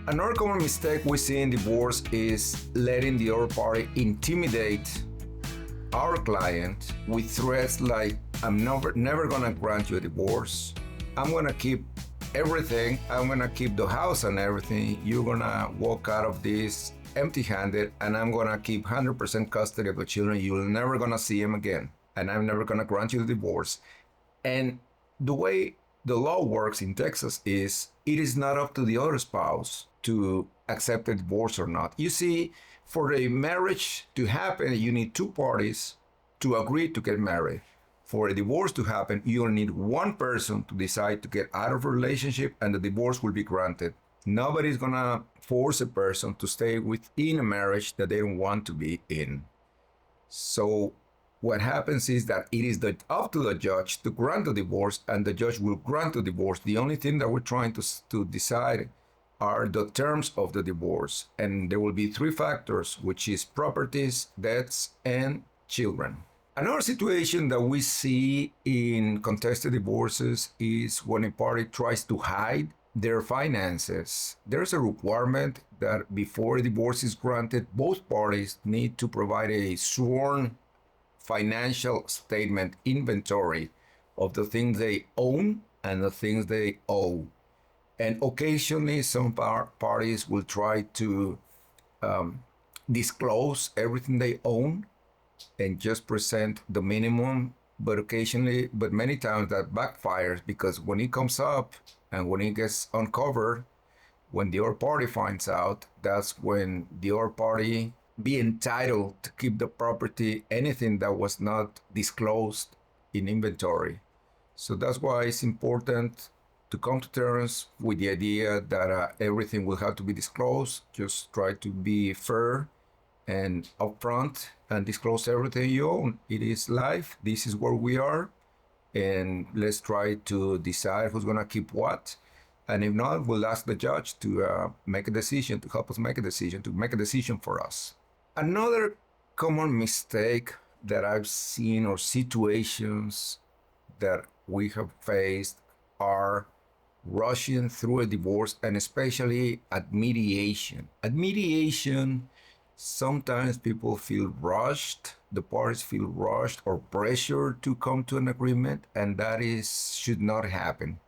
Another common mistake we see in divorce is letting the other party intimidate our client with threats like, I'm never gonna grant you a divorce. I'm gonna keep everything. I'm gonna keep the house and everything. You're gonna walk out of this empty-handed, and I'm gonna keep 100% custody of the children. You're never gonna see them again, and I'm never gonna grant you the divorce. And the way the law works in Texas is it is not up to the other spouse to accept a divorce or not. You see, for a marriage to happen, you need two parties to agree to get married. For a divorce to happen, you only need one person to decide to get out of a relationship, and the divorce will be granted. Nobody's gonna force a person to stay within a marriage that they don't want to be in. So what happens is that it is up to the judge to grant the divorce, and the judge will grant the divorce. The only thing that we're trying to decide are the terms of the divorce. And there will be three factors, which is properties, debts, and children. Another situation that we see in contested divorces is when a party tries to hide their finances. There's a requirement that before a divorce is granted, both parties need to provide a sworn financial statement inventory of the things they own and the things they owe. And occasionally some parties will try to disclose everything they own and just present the minimum, but many times that backfires, because when it comes up and when it gets uncovered, when the other party finds out, that's when the other party be entitled to keep the property, anything that was not disclosed in inventory. So that's why it's important to come to terms with the idea that everything will have to be disclosed. Just try to be fair and upfront and disclose everything you own. It is life. This is where we are. And let's try to decide who's going to keep what. And if not, we'll ask the judge to make a decision, to help us make a decision, to make a decision for us. Another common mistake that I've seen, or situations that we have faced, are rushing through a divorce, and especially at mediation. At mediation, sometimes people feel rushed, the parties feel rushed or pressured to come to an agreement, and that should not happen.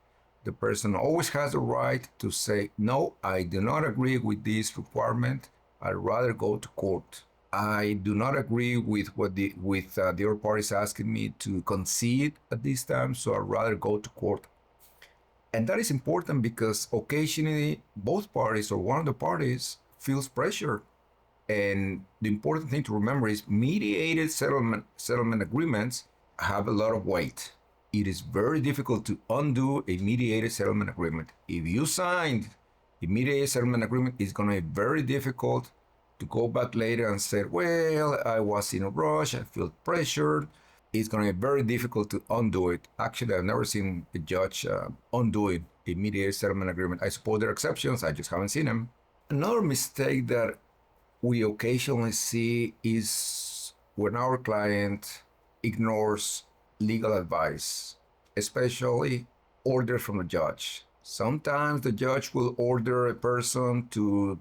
The person always has the right to say, no, I do not agree with this requirement. I'd rather go to court. I do not agree with what the other party is asking me to concede at this time, so I'd rather go to court. And that is important because occasionally both parties or one of the parties feels pressure. And the important thing to remember is mediated settlement agreements have a lot of weight. It is very difficult to undo a mediated settlement agreement. If you signed a mediated settlement agreement, it's going to be very difficult to go back later and say, well, I was in a rush, I feel pressured. It's going to be very difficult to undo it. Actually, I've never seen a judge undoing a mediated settlement agreement. I suppose there are exceptions, I just haven't seen them. Another mistake that we occasionally see is when our client ignores legal advice, especially orders from the judge. Sometimes the judge will order a person to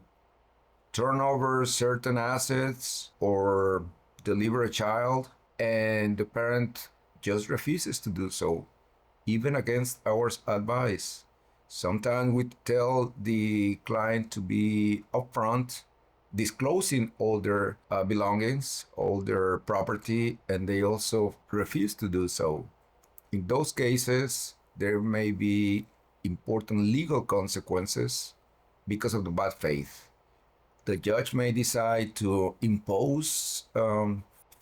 turn over certain assets or deliver a child, and the parent just refuses to do so, even against our advice. Sometimes we tell the client to be upfront, disclosing all their belongings, all their property, and they also refuse to do so. In those cases, there may be important legal consequences because of the bad faith. The judge may decide to impose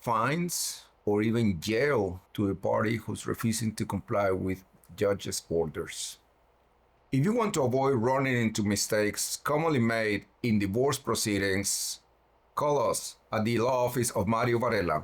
fines or even jail to a party who's refusing to comply with judge's orders. If you want to avoid running into mistakes commonly made in divorce proceedings, call us at the law office of Mario Varela.